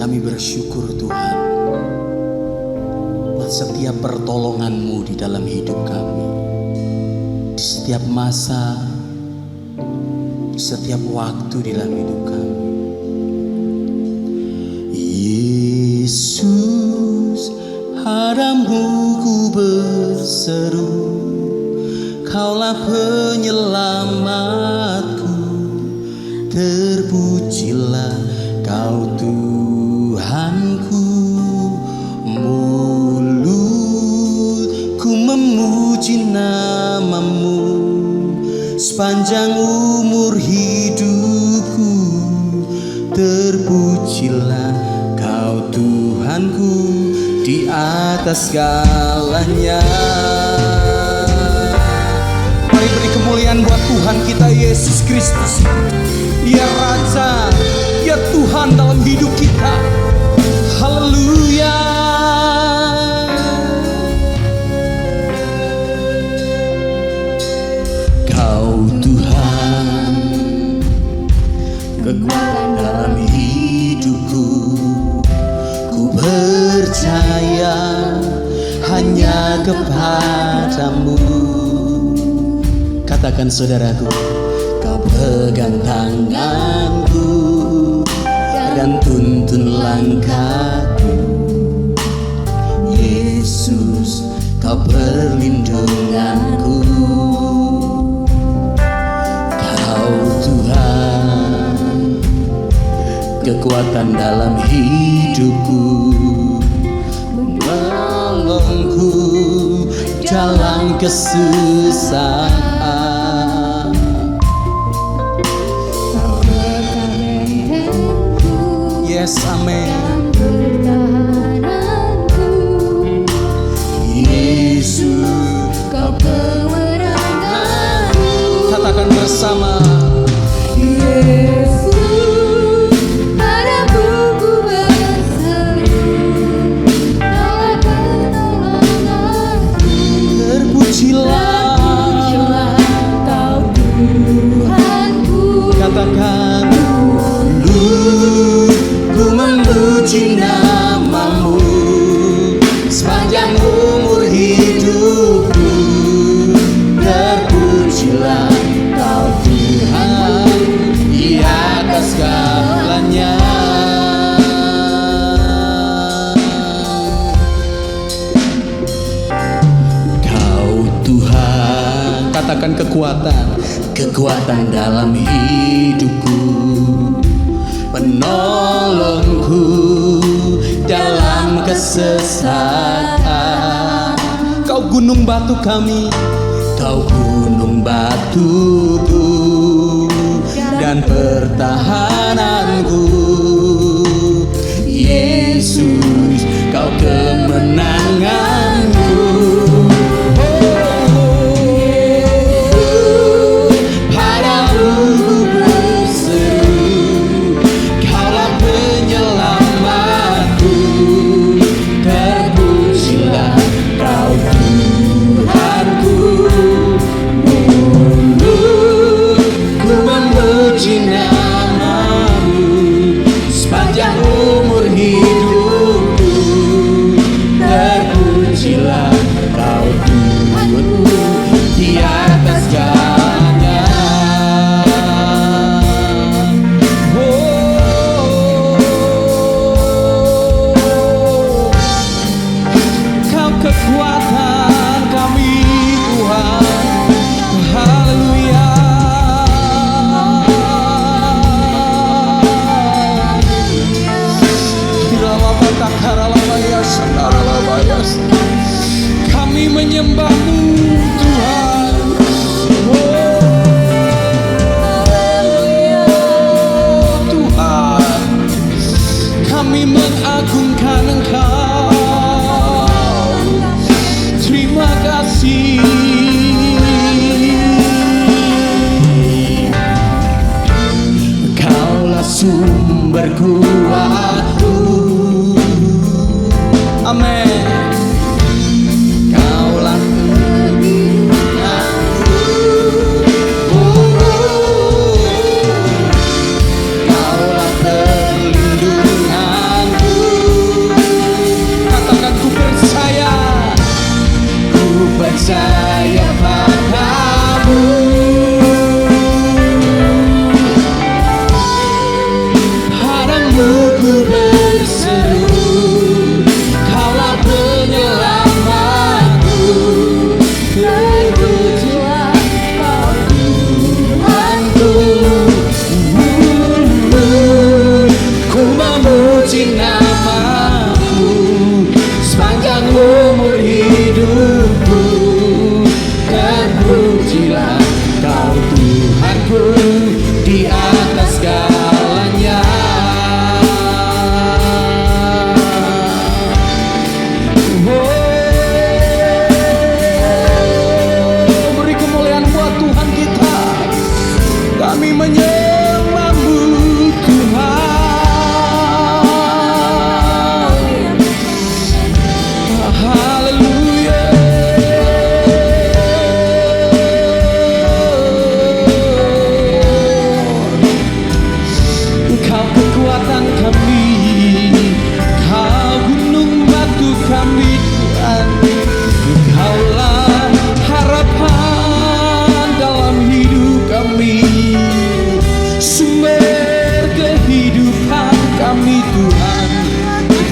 Kami bersyukur Tuhan buat setiap pertolongan-Mu di dalam hidup kami. Di setiap masa, di setiap waktu di dalam hidup kami. Yesus, padamu ku berseru, Kaulah penyelamatku. Terpujilah Kau Tuhanku. Mulutku memuji nama-Mu sepanjang umur hidupku. Terpujilah Kau Tuhanku di atas segalanya. Mari beri kemuliaan buat Tuhan kita Yesus Kristus. Dia Raja, Dia Tuhan dalam hidup kita. Haleluya. Kau Tuhan, kekuatan dalam hidupku. Ku percaya hanya kepadamu. Katakan saudaraku, Kau pegang tanganku dan tuntun langkahku. Yesus, Kau perlindunganku. Kau Tuhan, kekuatan dalam hidupku. Menolongku dalam kesusahan. Yes, amin. Yesus, Kau kemenanganku. Katakan bersama. Yesus, padamu ku berseru, Kaulah penolonganku. Terpujilah Kau Tuhanku. Katakan, ku memuji nama-Mu sepanjang umur hidupku. Terpujilah Kau Tuhan di atas segalanya. Kau Tuhan, katakan kekuatan dalam hidupku. Penolongku dalam kesesatan. Kau gunung batu kami, Kau gunung batuku dan pertahananku. Yesus, Kau kemenanganku. Kami menyembah-Mu Tuhan. Tuhan, kami mengagungkan Engkau. Terima kasih. Kaulah sumber kuatku. Amin. Kaulah perlindunganku. Kaulah perlindunganku. Kami menyembah-Mu Tuhan. Haleluya. Engkau kekuatan kami, Kau gunung batu kami Tuhan. Engkaulah harapan dalam hidup kami, sumber kehidupan kami Tuhan.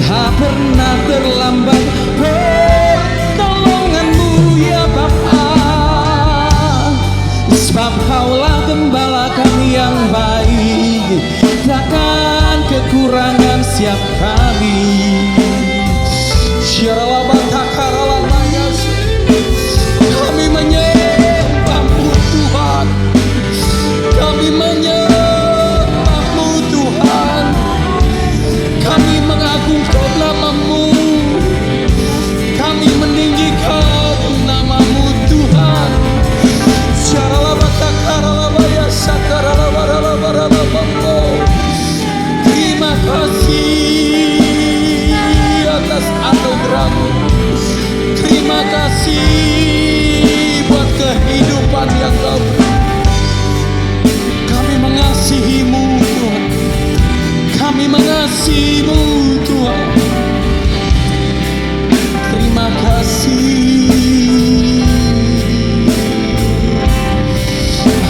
Tak pernah terlambat pertolongan-Mu ya Bapa, sebab Kaulah gembala kami yang baik, takkan kekurangan siap kami. Kami menyembah-Mu Tuhan, kami menyembah-Mu Tuhan, kami mengagungkan nama-Mu, kami meninggikan nama-Mu Tuhan. Terima kasih atas anugerah-Mu, terima kasih buat kehidupan yang Kau beri. Kami mengasihi-Mu Tuhan, kami mengasihi-Mu Tuhan. Terima kasih.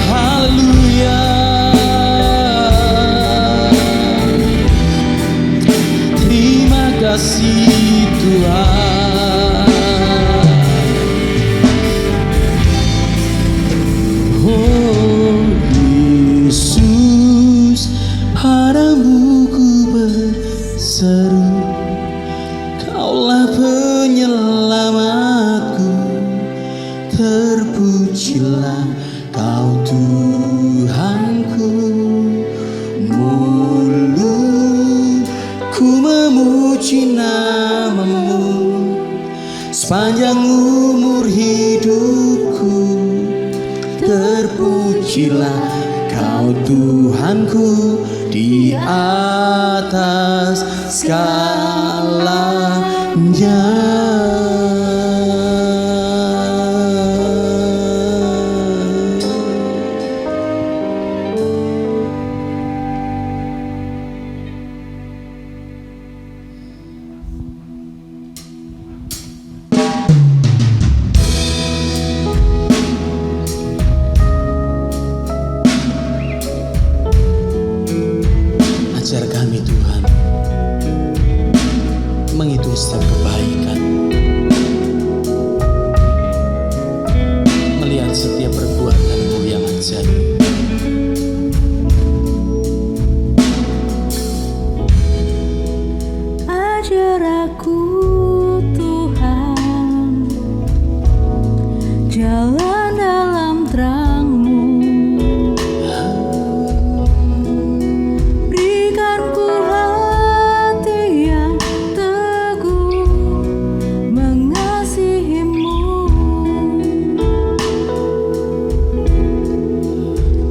Haleluya. Terima kasih Tuhan. Oh Yesus, padamu ku berseru, Kaulah penyelamatku, terpujilah Kau Tuhanku. Mulutku memuji nama-Mu sepanjang umur hidupku, terpujilah Kau Tuhanku di atas segalanya. Ajar kami Tuhan menghitung setiap kebaikan, melihat setiap perbuatan-Mu yang ajaib. Ajar aku Tuhan jalan dalam terang-Mu, berikan ku hati yang teguh mengasihi-Mu.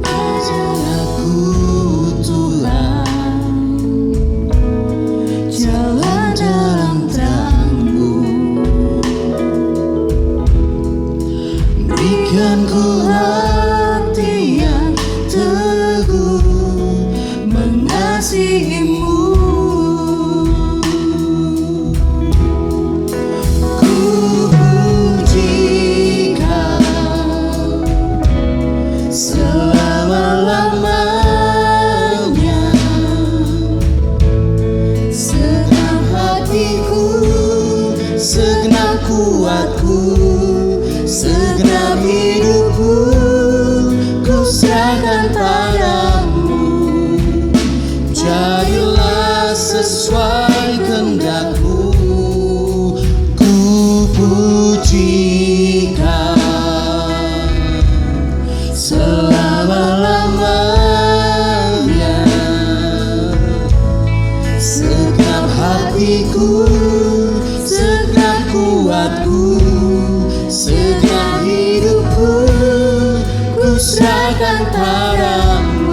Ajar aku Tuhan Jalan dalam terang-Mu, berikan ku hati yang teguh mengasihi-Mu. Ku puji Kau selama-lamanya, Segenap hatiku, segenap kuatku, segenap hidupku, ku serahkan padamu. Jadilah sesuai kehendak-Mu. Ku puji Kau selama-lamanya, segenap hatiku, segenap kuatku, segenap hidupku, ku serahkan padamu.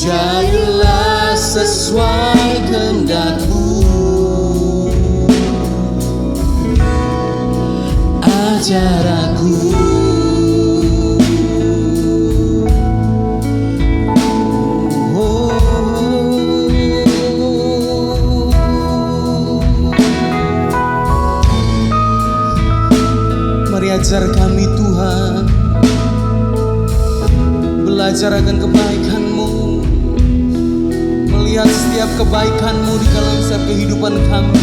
jadilah sesuai kehendak-Mu. Ajar aku mari ajar kami Tuhan, belajar akan kebaikan-Mu, melihat setiap kebaikan-Mu di dalam setiap kehidupan kami.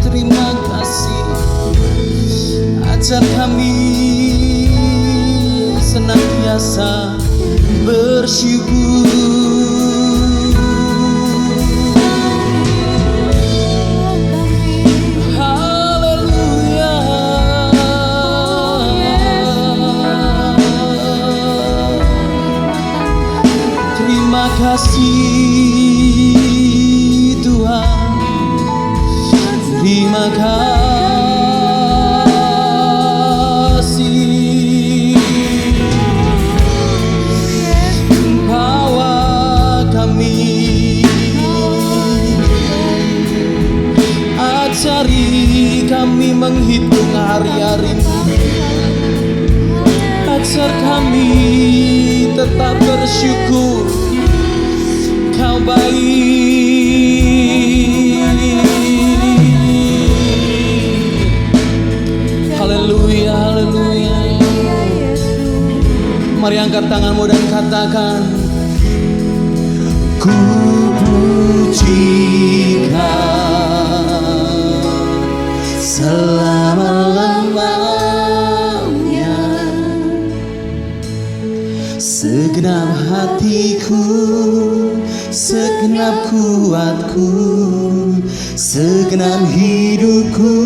Terima kasih, ajar kami senantiasa bersyukur. Terima kasih Tuhan, terima kasih. Bawa kami, ajari kami menghitung hari-hari-Mu, ajar kami tetap bersyukur. Kau baik. Haleluya, haleluya. Mari angkat tanganmu dan katakan, ku puji Kau selama-lamanya, segenap hatiku, segenap kuatku, segenap hidupku,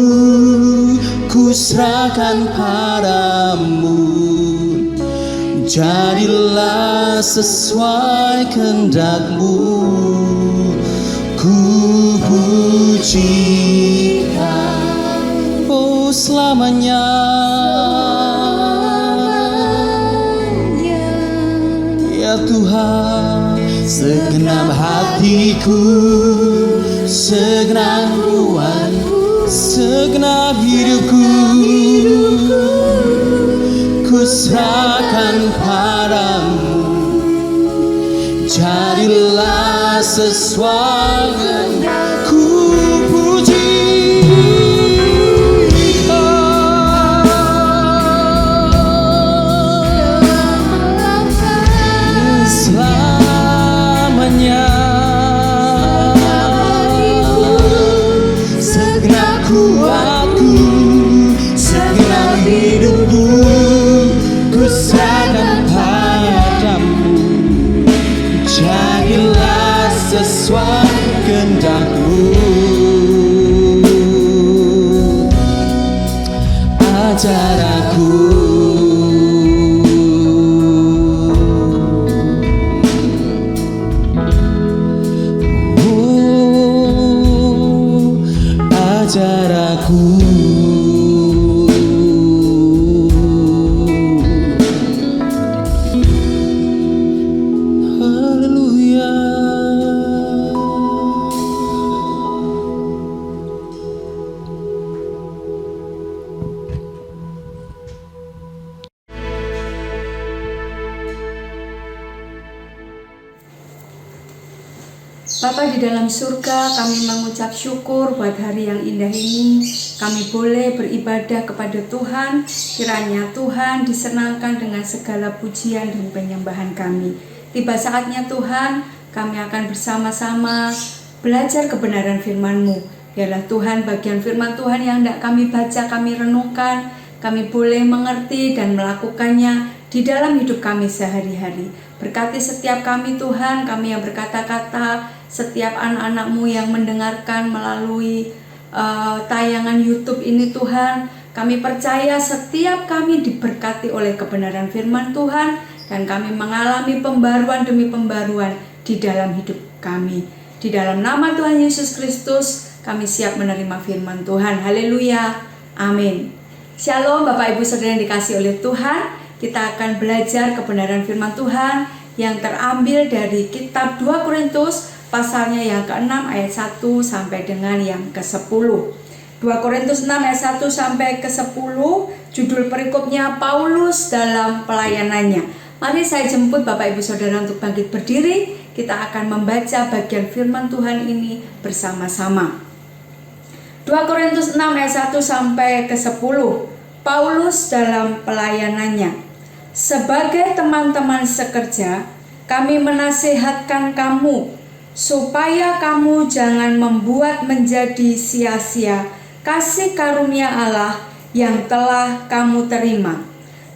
ku serahkan padamu. Jadilah sesuai kehendak-Mu, ku puji Kau selamanya. Ya Tuhan, segenap hatiku, segenap kuatku, segenap hidupku, ku serahkan padamu. Jadilah sesuai ku puji selamanya. Segenap kuatku, segenap hidupku, ku serahkan padamu. Jadilah sesuai kehendak-Mu, ajar aku. Ajar aku. Haleluya. Bapa di dalam surga, kami mengucap syukur buat hari yang indah ini. Kami boleh beribadah kepada Tuhan. Kiranya Tuhan disenangkan dengan segala pujian dan penyembahan kami. Tiba saatnya Tuhan, kami akan bersama-sama belajar kebenaran firman-Mu. Biarlah Tuhan bagian firman Tuhan yang hendak kami baca, kami renungkan, kami boleh mengerti dan melakukannya di dalam hidup kami sehari-hari. Berkati setiap kami Tuhan, kami yang berkata-kata, setiap anak-anak-Mu yang mendengarkan melalui tayangan YouTube ini Tuhan. Kami percaya setiap kami diberkati oleh kebenaran firman Tuhan, dan kami mengalami pembaruan demi pembaruan di dalam hidup kami. Di dalam nama Tuhan Yesus Kristus, kami siap menerima firman Tuhan. Haleluya. Amin. Shalom Bapak Ibu Saudara yang dikasihi oleh Tuhan. Kita akan belajar kebenaran firman Tuhan yang terambil dari kitab 2 Korintus pasalnya yang ke-6 ayat 1 sampai dengan yang ke-10. 2 Korintus 6 ayat 1 sampai ke-10, judul perikopnya Paulus dalam pelayanannya. Mari saya jemput Bapak Ibu Saudara untuk bangkit berdiri. Kita akan membaca bagian firman Tuhan ini bersama-sama. 2 Korintus 6 ayat 1 sampai ke-10. Paulus dalam pelayanannya. Sebagai teman-teman sekerja, kami menasihatkan kamu supaya kamu jangan membuat menjadi sia-sia kasih karunia Allah yang telah kamu terima.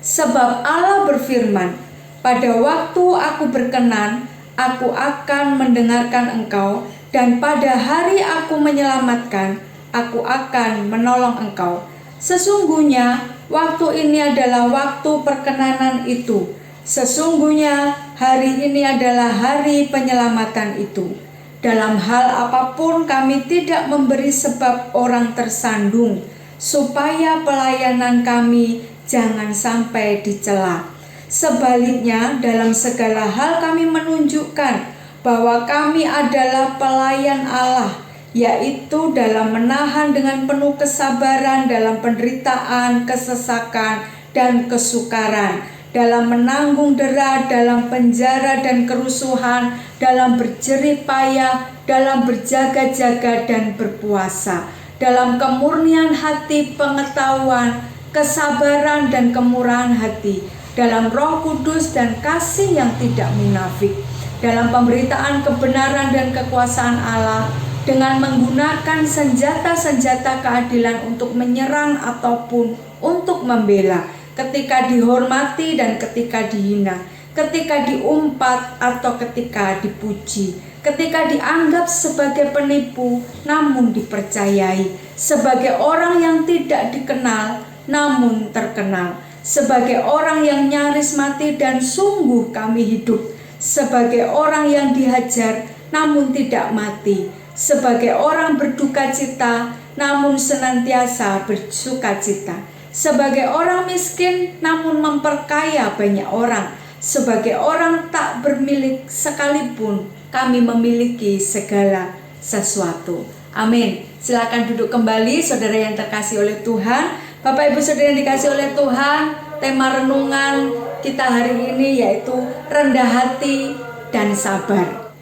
Sebab Allah berfirman, pada waktu aku berkenan, aku akan mendengarkan engkau, dan pada hari aku menyelamatkan, aku akan menolong engkau. Sesungguhnya waktu ini adalah waktu perkenanan itu. Sesungguhnya hari ini adalah hari penyelamatan itu. Dalam hal apapun kami tidak memberi sebab orang tersandung, supaya pelayanan kami jangan sampai dicela. Sebaliknya, dalam segala hal kami menunjukkan bahwa kami adalah pelayan Allah, yaitu dalam menahan dengan penuh kesabaran dalam penderitaan, kesesakan, dan kesukaran, dalam menanggung dera, dalam penjara dan kerusuhan, dalam berjerih payah, dalam berjaga-jaga dan berpuasa, dalam kemurnian hati, pengetahuan, kesabaran dan kemurahan hati, dalam Roh Kudus dan kasih yang tidak munafik, dalam pemberitaan kebenaran dan kekuasaan Allah, dengan menggunakan senjata-senjata keadilan untuk menyerang ataupun untuk membela, ketika dihormati dan ketika dihina, ketika diumpat atau ketika dipuji, ketika dianggap sebagai penipu namun dipercayai, sebagai orang yang tidak dikenal namun terkenal, sebagai orang yang nyaris mati dan sungguh kami hidup, sebagai orang yang dihajar namun tidak mati, sebagai orang berduka cita namun senantiasa bersuka cita, sebagai orang miskin namun memperkaya banyak orang, sebagai orang tak bermilik sekalipun kami memiliki segala sesuatu. Amin. Silakan duduk kembali saudara yang terkasih oleh Tuhan. Bapak Ibu Saudara yang dikasih oleh Tuhan, tema renungan kita hari ini yaitu rendah hati dan sabar.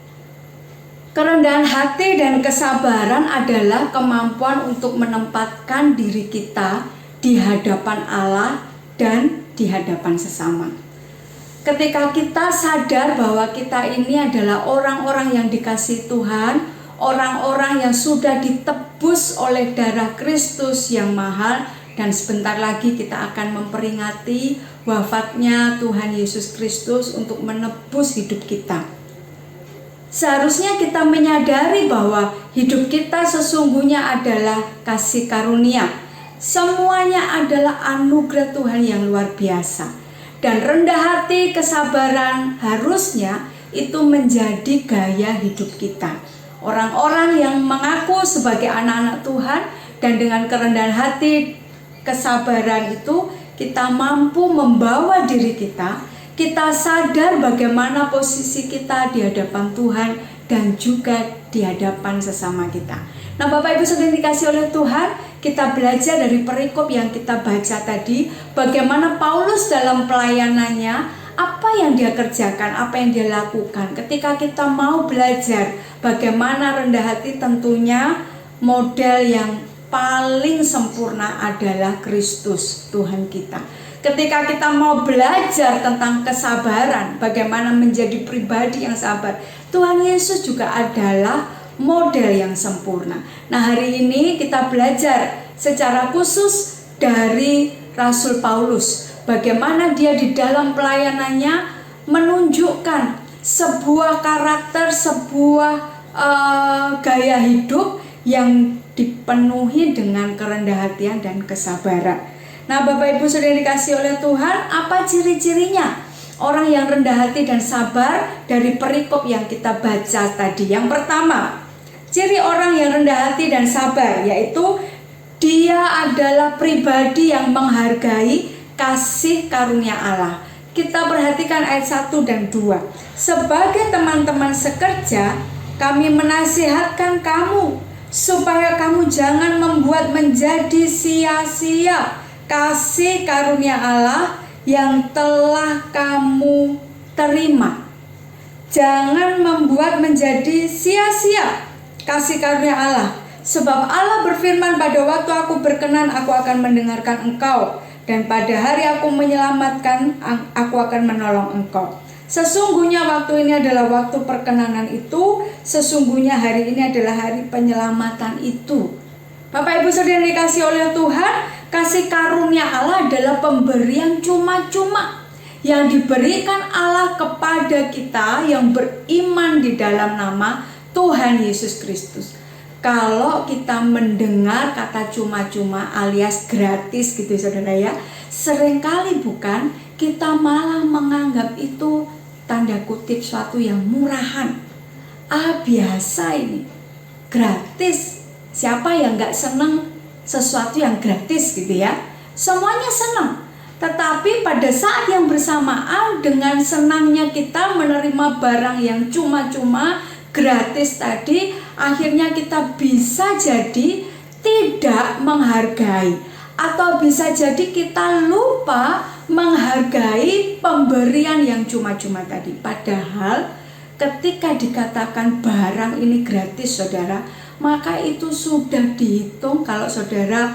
Kerendahan hati dan kesabaran adalah kemampuan untuk menempatkan diri kita di hadapan Allah dan di hadapan sesama. Ketika kita sadar bahwa kita ini adalah orang-orang yang dikasihi Tuhan, orang-orang yang sudah ditebus oleh darah Kristus yang mahal, dan sebentar lagi kita akan memperingati wafatnya Tuhan Yesus Kristus untuk menebus hidup kita. Seharusnya kita menyadari bahwa hidup kita sesungguhnya adalah kasih karunia. Semuanya adalah anugerah Tuhan yang luar biasa. Dan rendah hati, kesabaran harusnya itu menjadi gaya hidup kita. Orang-orang yang mengaku sebagai anak-anak Tuhan dan dengan kerendahan hati, kesabaran itu kita mampu membawa diri kita. Kita sadar bagaimana posisi kita di hadapan Tuhan dan juga di hadapan sesama kita. Nah Bapak Ibu Saudara yang dikasih oleh Tuhan, kita belajar dari perikop yang kita baca tadi, bagaimana Paulus dalam pelayanannya, apa yang dia kerjakan, apa yang dia lakukan. Ketika kita mau belajar bagaimana rendah hati, tentunya model yang paling sempurna adalah Kristus Tuhan kita. Ketika kita mau belajar tentang kesabaran, bagaimana menjadi pribadi yang sabar, Tuhan Yesus juga adalah model yang sempurna. Nah hari ini kita belajar secara khusus dari Rasul Paulus, bagaimana dia di dalam pelayanannya menunjukkan sebuah karakter, sebuah gaya hidup yang dipenuhi dengan kerendahan hatian dan kesabaran. Nah Bapak Ibu Saudara yang dikasih oleh Tuhan, apa ciri-cirinya orang yang rendah hati dan sabar dari perikop yang kita baca tadi? Yang pertama, ciri orang yang rendah hati dan sabar yaitu Dia adalah pribadi yang menghargai kasih karunia Allah. Kita perhatikan ayat 1 dan 2. Sebagai teman-teman sekerja, kami menasihatkan kamu supaya kamu jangan membuat menjadi sia-sia kasih karunia Allah yang telah kamu terima. Jangan membuat menjadi sia-sia kasih karunia Allah. Sebab Allah berfirman, pada waktu aku berkenan aku akan mendengarkan engkau, dan pada hari aku menyelamatkan aku akan menolong engkau. Sesungguhnya waktu ini adalah waktu perkenanan itu, sesungguhnya hari ini adalah hari penyelamatan itu. Bapak Ibu Saudara yang dikasihi oleh Tuhan, kasih karunia Allah adalah pemberian cuma-cuma yang diberikan Allah kepada kita yang beriman di dalam nama Tuhan Yesus Kristus. Kalau kita mendengar kata cuma-cuma alias gratis gitu saudara ya, seringkali bukan kita malah menganggap itu tanda kutip suatu yang murahan. Biasa ini, gratis. Siapa yang gak senang sesuatu yang gratis gitu ya? Semuanya senang. Tetapi pada saat yang bersamaan dengan senangnya kita menerima barang yang cuma-cuma gratis tadi, akhirnya kita bisa jadi tidak menghargai, atau bisa jadi kita lupa menghargai pemberian yang cuma-cuma tadi. Padahal ketika dikatakan barang ini gratis saudara, maka itu sudah dihitung. Kalau saudara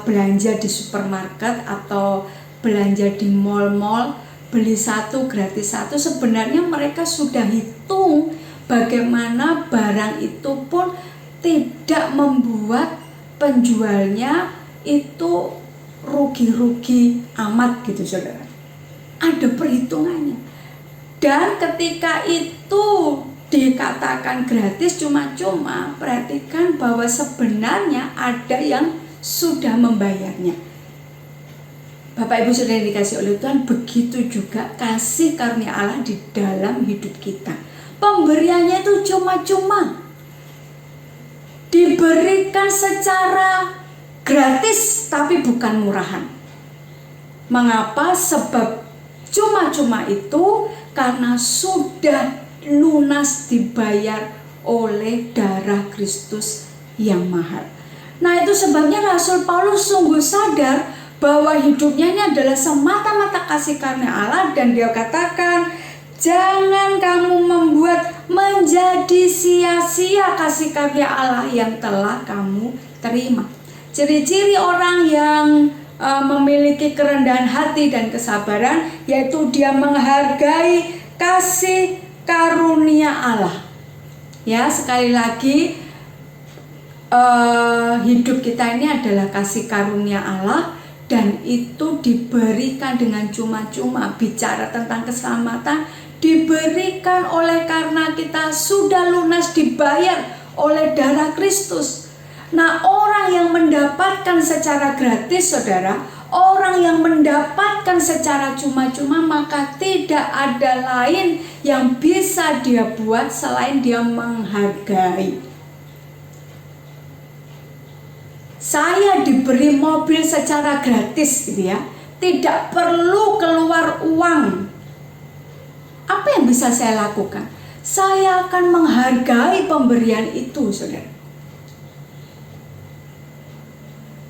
belanja di supermarket atau belanja di mall-mall, beli satu gratis satu, sebenarnya mereka sudah hitung bagaimana barang itu pun tidak membuat penjualnya itu rugi-rugi amat gitu saudara. Ada perhitungannya. Dan ketika itu dikatakan gratis cuma-cuma, perhatikan bahwa sebenarnya ada yang sudah membayarnya. Bapak Ibu Saudara yang dikasihi oleh Tuhan, begitu juga kasih karunia Allah di dalam hidup kita. Pemberiannya itu cuma-cuma, diberikan secara gratis tapi bukan murahan. Mengapa? Sebab cuma-cuma itu karena sudah lunas dibayar oleh darah Kristus yang mahal. Nah, itu sebabnya Rasul Paulus sungguh sadar bahwa hidupnya ini adalah semata-mata kasih karunia Allah, dan dia katakan, jangan kamu membuat menjadi sia-sia kasih karunia Allah yang telah kamu terima. Ciri-ciri orang yang memiliki kerendahan hati dan kesabaran, yaitu dia menghargai kasih karunia Allah. Ya, sekali lagi, hidup kita ini adalah kasih karunia Allah, dan itu diberikan dengan cuma-cuma. Bicara tentang keselamatan, diberikan oleh karena kita sudah lunas dibayar oleh darah Kristus. Nah, orang yang mendapatkan secara gratis saudara, orang yang mendapatkan secara cuma-cuma, maka tidak ada lain yang bisa dia buat selain dia menghargai. Saya diberi mobil secara gratis gitu ya, tidak perlu keluar uang. Apa yang bisa saya lakukan? Saya akan menghargai pemberian itu saudara.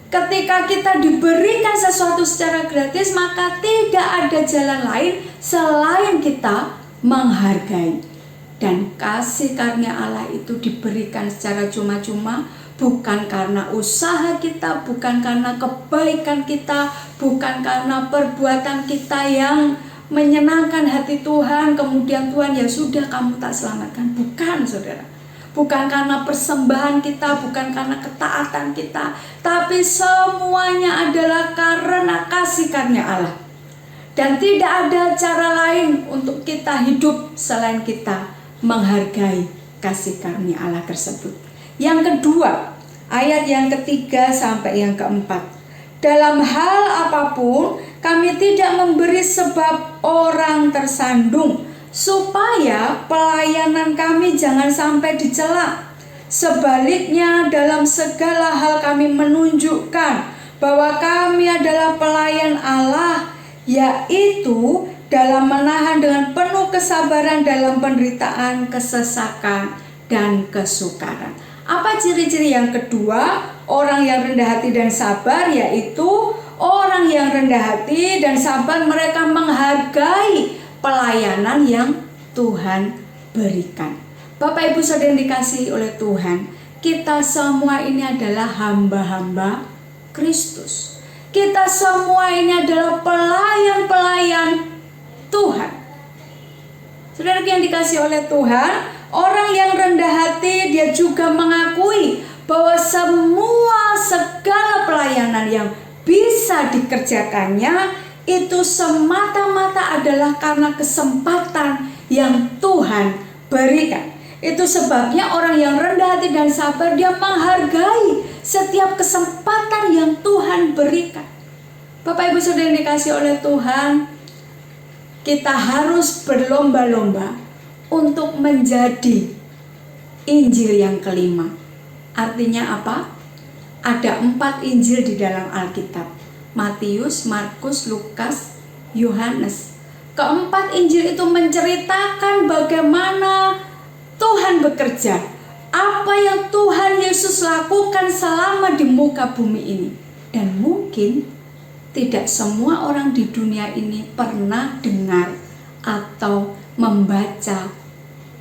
Ketika kita diberikan sesuatu secara gratis, maka tidak ada jalan lain selain kita menghargai. Dan kasih karunia Allah itu diberikan secara cuma-cuma, bukan karena usaha kita, bukan karena kebaikan kita, bukan karena perbuatan kita yang menyenangkan hati Tuhan, kemudian Tuhan ya sudah kamu tak selamatkan. Bukan saudara. Bukan karena persembahan kita, bukan karena ketaatan kita, tapi semuanya adalah karena kasih karunia Allah. Dan tidak ada cara lain untuk kita hidup selain kita menghargai kasih karunia Allah tersebut. Yang kedua, ayat yang ketiga sampai yang keempat. Dalam hal apapun kami tidak memberi sebab orang tersandung, supaya pelayanan kami jangan sampai dicela. Sebaliknya, dalam segala hal kami menunjukkan bahwa kami adalah pelayan Allah, yaitu dalam menahan dengan penuh kesabaran dalam penderitaan, kesesakan, dan kesukaran. Apa ciri-ciri yang kedua? Orang yang rendah hati dan sabar, yaitu orang yang rendah hati dan sabar, mereka menghargai pelayanan yang Tuhan berikan. Bapak Ibu Saudara yang dikasihi oleh Tuhan, kita semua ini adalah hamba-hamba Kristus. Kita semua ini adalah pelayan-pelayan Tuhan. Saudara yang dikasihi oleh Tuhan, orang yang rendah hati dia juga mengakui bahwa segala pelayanan yang bisa dikerjakannya itu semata-mata adalah karena kesempatan yang Tuhan berikan. Itu sebabnya orang yang rendah hati dan sabar, dia menghargai setiap kesempatan yang Tuhan berikan. Bapak Ibu Saudara yang dikasihi oleh Tuhan, kita harus berlomba-lomba untuk menjadi Injil yang kelima. Artinya apa? Ada 4 Injil di dalam Alkitab: Matius, Markus, Lukas, Yohanes. Keempat Injil itu menceritakan bagaimana Tuhan bekerja, apa yang Tuhan Yesus lakukan selama di muka bumi ini. Dan mungkin tidak semua orang di dunia ini pernah dengar atau membaca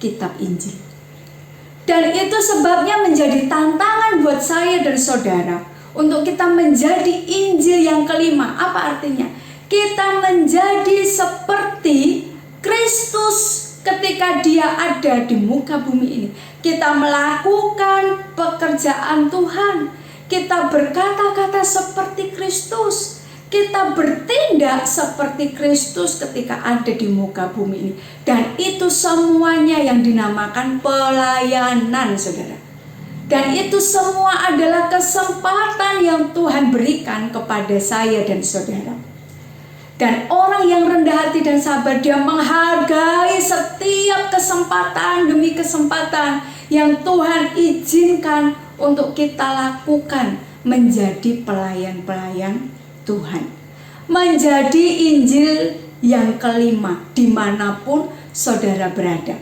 kitab Injil. Dan itu sebabnya menjadi tantangan buat saya dan saudara untuk kita menjadi Injil yang kelima. Apa artinya? Kita menjadi seperti Kristus ketika dia ada di muka bumi ini. Kita melakukan pekerjaan Tuhan. Kita berkata-kata seperti Kristus. Kita bertindak seperti Kristus ketika ada di muka bumi ini. Dan itu semuanya yang dinamakan pelayanan, saudara. Dan itu semua adalah kesempatan yang Tuhan berikan kepada saya dan saudara. Dan orang yang rendah hati dan sabar, dia menghargai setiap kesempatan demi kesempatan yang Tuhan izinkan untuk kita lakukan menjadi pelayan-pelayan Tuhan. Menjadi Injil yang kelima dimanapun saudara berada.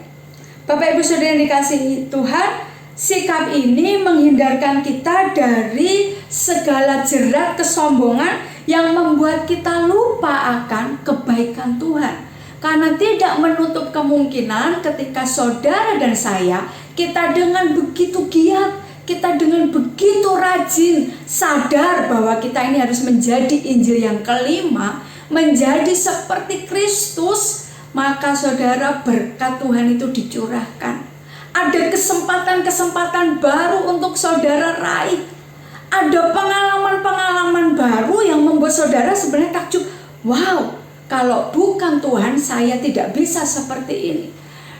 Bapak Ibu Saudara yang dikasihi Tuhan, sikap ini menghindarkan kita dari segala jerat kesombongan yang membuat kita lupa akan kebaikan Tuhan. Karena tidak menutup kemungkinan ketika saudara dan saya, kita dengan begitu giat, kita dengan begitu rajin sadar bahwa kita ini harus menjadi Injil yang kelima, menjadi seperti Kristus, maka saudara, berkat Tuhan itu dicurahkan. Ada kesempatan-kesempatan baru untuk saudara raih. Ada pengalaman-pengalaman baru yang membuat saudara sebenarnya takjub. Wow, kalau bukan Tuhan saya tidak bisa seperti ini.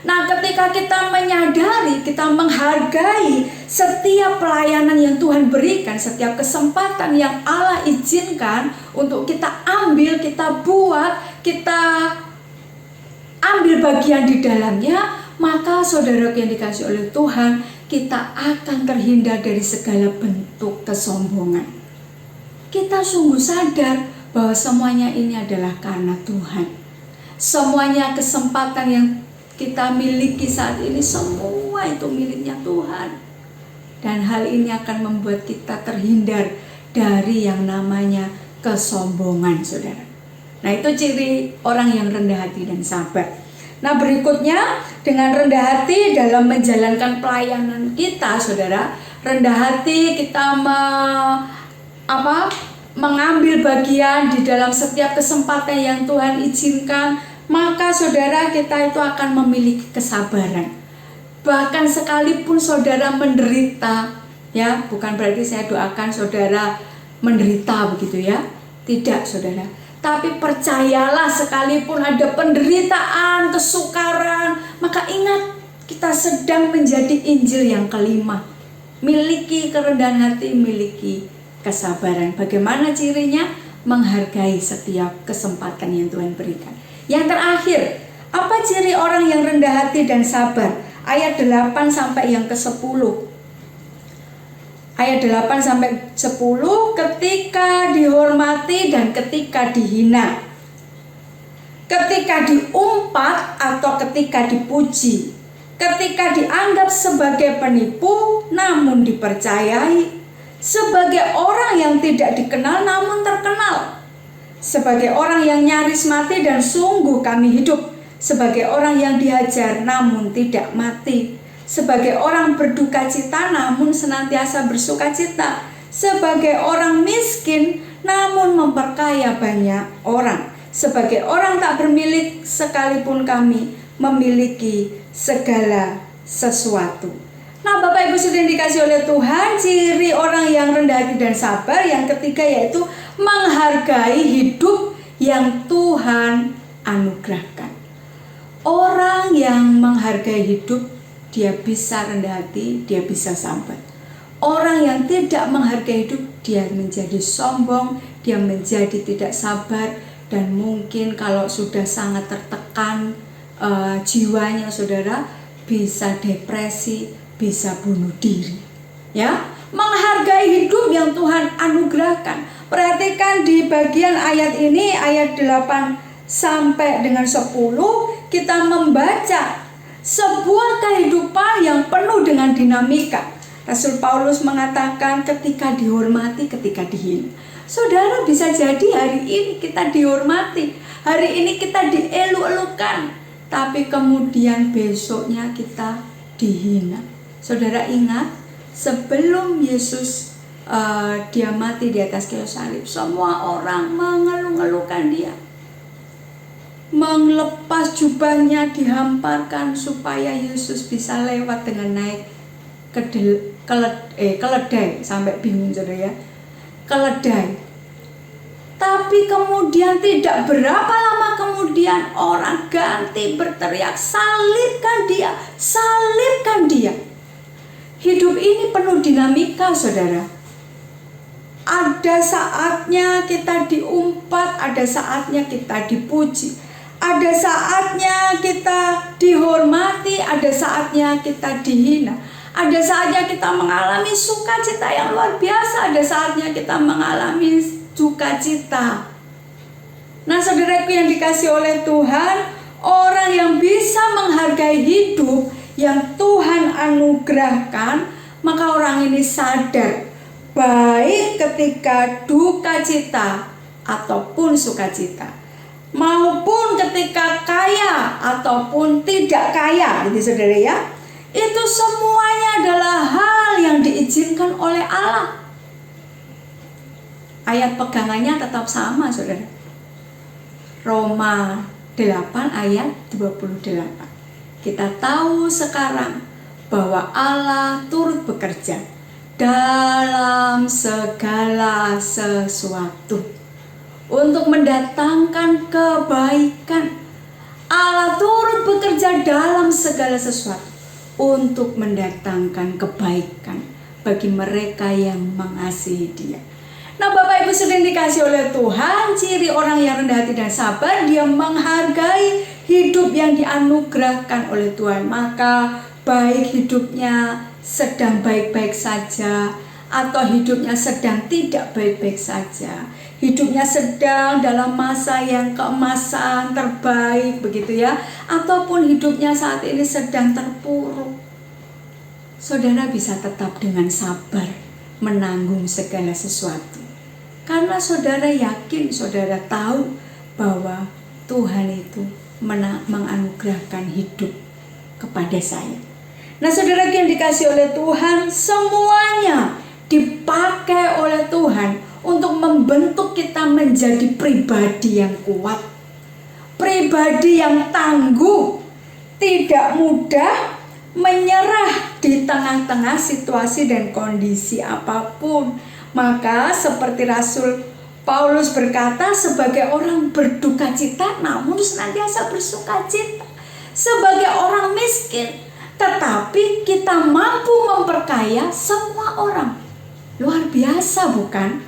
Nah, ketika kita menyadari, kita menghargai setiap pelayanan yang Tuhan berikan, setiap kesempatan yang Allah izinkan untuk kita ambil, kita buat, kita ambil bagian di dalamnya, maka saudara yang dikasihi oleh Tuhan, kita akan terhindar dari segala bentuk kesombongan. Kita sungguh sadar bahwa semuanya ini adalah karena Tuhan. Semuanya kesempatan yang kita miliki saat ini, semua itu miliknya Tuhan. Dan hal ini akan membuat kita terhindar dari yang namanya kesombongan, saudara. Nah, itu ciri orang yang rendah hati dan sabar. Nah, berikutnya, dengan rendah hati dalam menjalankan pelayanan kita, saudara. Rendah hati kita mengambil bagian di dalam setiap kesempatan yang Tuhan izinkan, maka saudara, kita itu akan memiliki kesabaran. Bahkan sekalipun saudara menderita, ya, bukan berarti saya doakan saudara menderita begitu ya. Tidak, saudara. Tapi percayalah, sekalipun ada penderitaan, kesukaran, maka ingat, kita sedang menjadi Injil yang kelima. Miliki kerendahan hati, miliki kesabaran. Bagaimana cirinya? Menghargai setiap kesempatan yang Tuhan berikan. Yang terakhir, apa ciri orang yang rendah hati dan sabar? Ayat 8 sampai yang ke-10. Ayat 8 sampai 10, ketika dihormati dan ketika dihina, ketika diumpat atau ketika dipuji, ketika dianggap sebagai penipu namun dipercayai, sebagai orang yang tidak dikenal namun terkenal, sebagai orang yang nyaris mati dan sungguh kami hidup, sebagai orang yang dihajar namun tidak mati, sebagai orang berduka cita namun senantiasa bersuka cita, sebagai orang miskin namun memperkaya banyak orang, sebagai orang tak bermilik sekalipun kami memiliki segala sesuatu. Nah, Bapak Ibu sudah dikasih oleh Tuhan, ciri orang yang rendah hati dan sabar yang ketiga yaitu menghargai hidup yang Tuhan anugerahkan. Orang yang menghargai hidup, dia bisa rendah hati, dia bisa sabar. Orang yang tidak menghargai hidup, dia menjadi sombong, dia menjadi tidak sabar, dan mungkin kalau sudah sangat tertekan jiwanya saudara, bisa depresi, bisa bunuh diri. Ya, menghargai hidup yang Tuhan anugerahkan. Perhatikan di bagian ayat ini, ayat 8 sampai dengan 10, kita membaca sebuah kehidupan yang penuh dengan dinamika. Rasul Paulus mengatakan ketika dihormati, ketika dihina. Saudara, bisa jadi hari ini kita dihormati, hari ini kita dielu-elukan, tapi kemudian besoknya kita dihina. Saudara ingat, sebelum Yesus dia mati di atas kayu salib, semua orang mengeluh-ngeluhkan dia, melepas jubahnya, dihamparkan supaya Yesus bisa lewat dengan naik keledai, sampai bingung saudara ya, keledai. Tapi kemudian tidak berapa lama kemudian orang ganti berteriak, salibkan dia, salibkan dia. Hidup ini penuh dinamika saudara. Ada saatnya kita diumpat, ada saatnya kita dipuji, ada saatnya kita dihormati, ada saatnya kita dihina, ada saatnya kita mengalami sukacita yang luar biasa, ada saatnya kita mengalami sukacita. Nah, saudaraku yang dikasih oleh Tuhan, orang yang bisa menghargai hidup yang Tuhan anugerahkan, maka orang ini sadar baik ketika duka cita ataupun sukacita, maupun ketika kaya ataupun tidak kaya, gitu saudara ya, itu semuanya adalah hal yang diizinkan oleh Allah. Ayat pegangannya tetap sama saudara, Roma 8 ayat 28. Kita tahu sekarang bahwa Allah turut bekerja dalam segala sesuatu untuk mendatangkan kebaikan. Allah turut bekerja dalam segala sesuatu untuk mendatangkan kebaikan bagi mereka yang mengasihi Dia. Nah, Bapak Ibu sudah dikasih oleh Tuhan, ciri orang yang rendah hati dan sabar, dia menghargai hidup yang dianugerahkan oleh Tuhan. Maka baik hidupnya sedang baik-baik saja atau hidupnya sedang tidak baik-baik saja, hidupnya sedang dalam masa yang keemasan terbaik begitu ya, ataupun hidupnya saat ini sedang terpuruk, saudara bisa tetap dengan sabar menanggung segala sesuatu, karena saudara yakin, saudara tahu bahwa Tuhan itu menganugerahkan hidup kepada saya. Nah, saudara yang dikasih oleh Tuhan, semuanya dipakai oleh Tuhan untuk membentuk kita menjadi pribadi yang kuat, pribadi yang tangguh, tidak mudah menyerah di tengah-tengah situasi dan kondisi apapun. Maka seperti Rasul Paulus berkata, sebagai orang berduka cita namun senantiasa bersuka cita, sebagai orang miskin tetapi kita mampu memperkaya semua orang. Luar biasa bukan?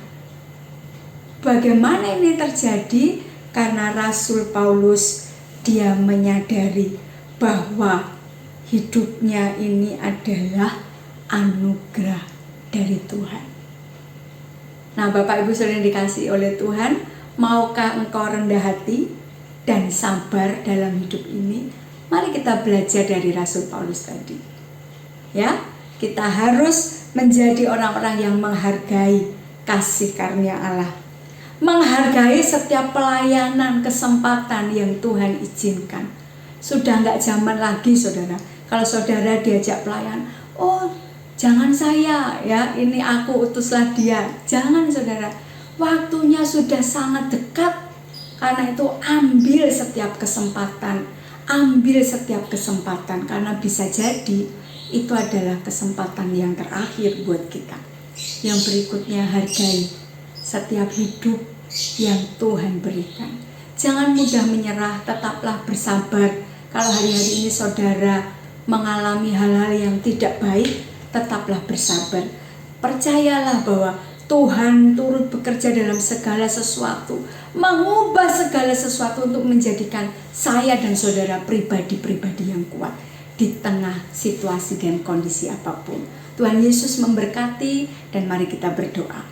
Bagaimana ini terjadi? Karena Rasul Paulus dia menyadari bahwa hidupnya ini adalah anugerah dari Tuhan. Nah, Bapak Ibu Saudara yang dikasihi oleh Tuhan, maukah engkau rendah hati dan sabar dalam hidup ini? Mari kita belajar dari Rasul Paulus tadi. Ya, kita harus menjadi orang-orang yang menghargai kasih karunia Allah. Menghargai setiap pelayanan, kesempatan yang Tuhan izinkan. Sudah nggak zaman lagi, saudara. Kalau saudara diajak pelayan, oh jangan saya, ya ini aku utuslah dia. Jangan, saudara. Waktunya sudah sangat dekat. Karena itu ambil setiap kesempatan. Ambil setiap kesempatan. Karena bisa jadi itu adalah kesempatan yang terakhir buat kita. Yang berikutnya, hargai setiap hidup yang Tuhan berikan. Jangan mudah menyerah, tetaplah bersabar. Kalau hari-hari ini saudara mengalami hal-hal yang tidak baik, tetaplah bersabar. Percayalah bahwa Tuhan turut bekerja dalam segala sesuatu, mengubah segala sesuatu untuk menjadikan saya dan saudara pribadi-pribadi yang kuat di tengah situasi dan kondisi apapun. Tuhan Yesus memberkati, dan mari kita berdoa.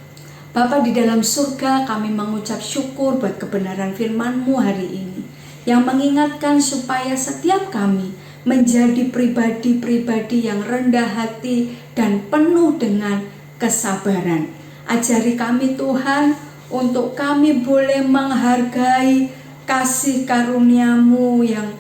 Bapa di dalam surga, kami mengucap syukur buat kebenaran firman-Mu hari ini, yang mengingatkan supaya setiap kami menjadi pribadi-pribadi yang rendah hati dan penuh dengan kesabaran. Ajari kami Tuhan, untuk kami boleh menghargai kasih karunia-Mu yang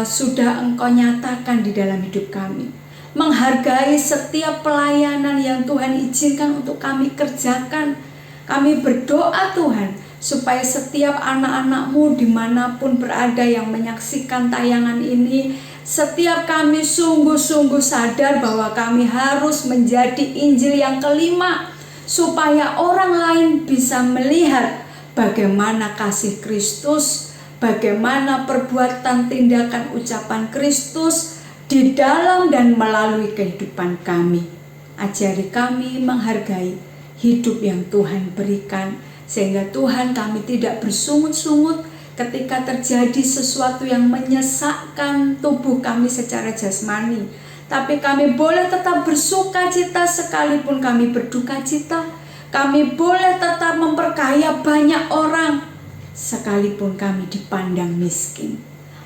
sudah Engkau nyatakan di dalam hidup kami. Menghargai setiap pelayanan yang Tuhan izinkan untuk kami kerjakan. Kami berdoa Tuhan, supaya setiap anak-anak-Mu dimanapun berada yang menyaksikan tayangan ini, setiap kami sungguh-sungguh sadar bahwa kami harus menjadi Injil yang kelima, supaya orang lain bisa melihat bagaimana kasih Kristus, bagaimana perbuatan, tindakan, ucapan Kristus di dalam dan melalui kehidupan kami. Ajari kami menghargai hidup yang Tuhan berikan, sehingga Tuhan kami tidak bersungut-sungut ketika terjadi sesuatu yang menyesakkan tubuh kami secara jasmani. Tapi kami boleh tetap bersuka cita sekalipun kami berduka cita. Kami boleh tetap memperkaya banyak orang sekalipun kami dipandang miskin.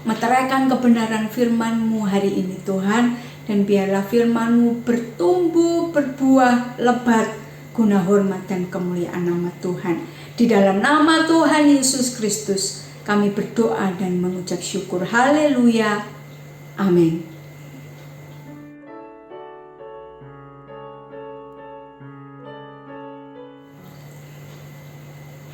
Meteraikan kebenaran firman-Mu hari ini Tuhan, dan biarlah firman-Mu bertumbuh, berbuah lebat, guna hormat dan kemuliaan nama Tuhan. Di dalam nama Tuhan Yesus Kristus kami berdoa dan mengucap syukur. Haleluya. Amin.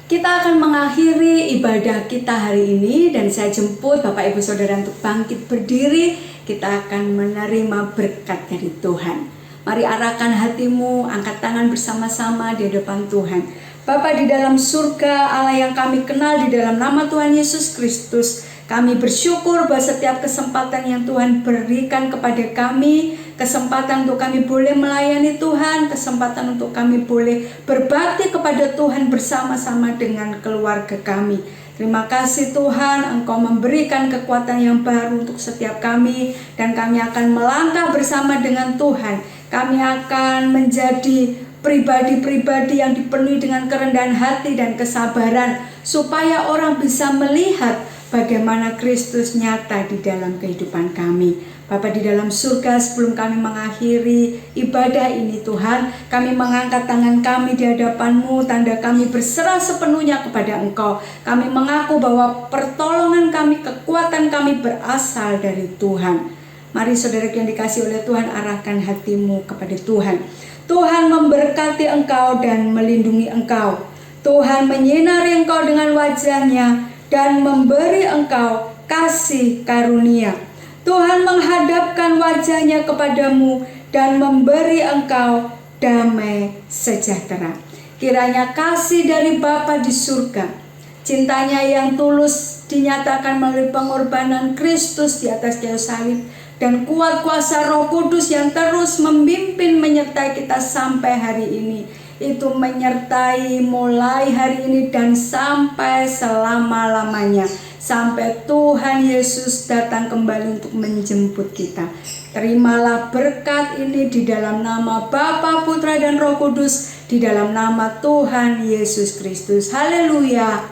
Kita akan mengakhiri ibadah kita hari ini, dan saya jemput Bapak Ibu Saudara untuk bangkit berdiri. Kita akan menerima berkat dari Tuhan. Mari arahkan hatimu, angkat tangan bersama-sama di hadapan Tuhan. Bapa di dalam surga, Allah yang kami kenal, di dalam nama Tuhan Yesus Kristus, kami bersyukur bahwa setiap kesempatan yang Tuhan berikan kepada kami, kesempatan untuk kami boleh melayani Tuhan, kesempatan untuk kami boleh berbakti kepada Tuhan bersama-sama dengan keluarga kami. Terima kasih Tuhan, Engkau memberikan kekuatan yang baru untuk setiap kami, dan kami akan melangkah bersama dengan Tuhan. Kami akan menjadi pribadi-pribadi yang dipenuhi dengan kerendahan hati dan kesabaran, supaya orang bisa melihat bagaimana Kristus nyata di dalam kehidupan kami. Bapa di dalam surga, sebelum kami mengakhiri ibadah ini Tuhan, kami mengangkat tangan kami di hadapan-Mu, tanda kami berserah sepenuhnya kepada Engkau. Kami mengaku bahwa pertolongan kami, kekuatan kami berasal dari Tuhan. Mari saudara yang dikasih oleh Tuhan, arahkan hatimu kepada Tuhan. Tuhan memberkati engkau dan melindungi engkau. Tuhan menyinari engkau dengan wajah-Nya dan memberi engkau kasih karunia. Tuhan menghadapkan wajah-Nya kepadamu dan memberi engkau damai sejahtera. Kiranya kasih dari Bapa di surga, cintanya yang tulus dinyatakan melalui pengorbanan Kristus di atas kayu salib, dan kuat kuasa Roh Kudus yang terus membimbing menyertai kita sampai hari ini, itu menyertai mulai hari ini dan sampai selama-lamanya. sampai Tuhan Yesus datang kembali untuk menjemput kita. Terimalah berkat ini di dalam nama Bapa, Putra, dan Roh Kudus, di dalam nama Tuhan Yesus Kristus. Haleluya.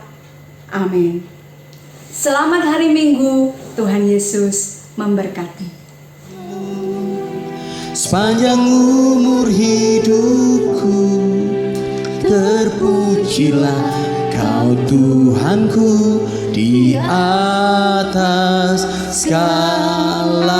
Amin. Selamat hari Minggu. Tuhan Yesus memberkati. Sepanjang umur hidupku, terpujilah Kau Tuhanku di atas segalanya.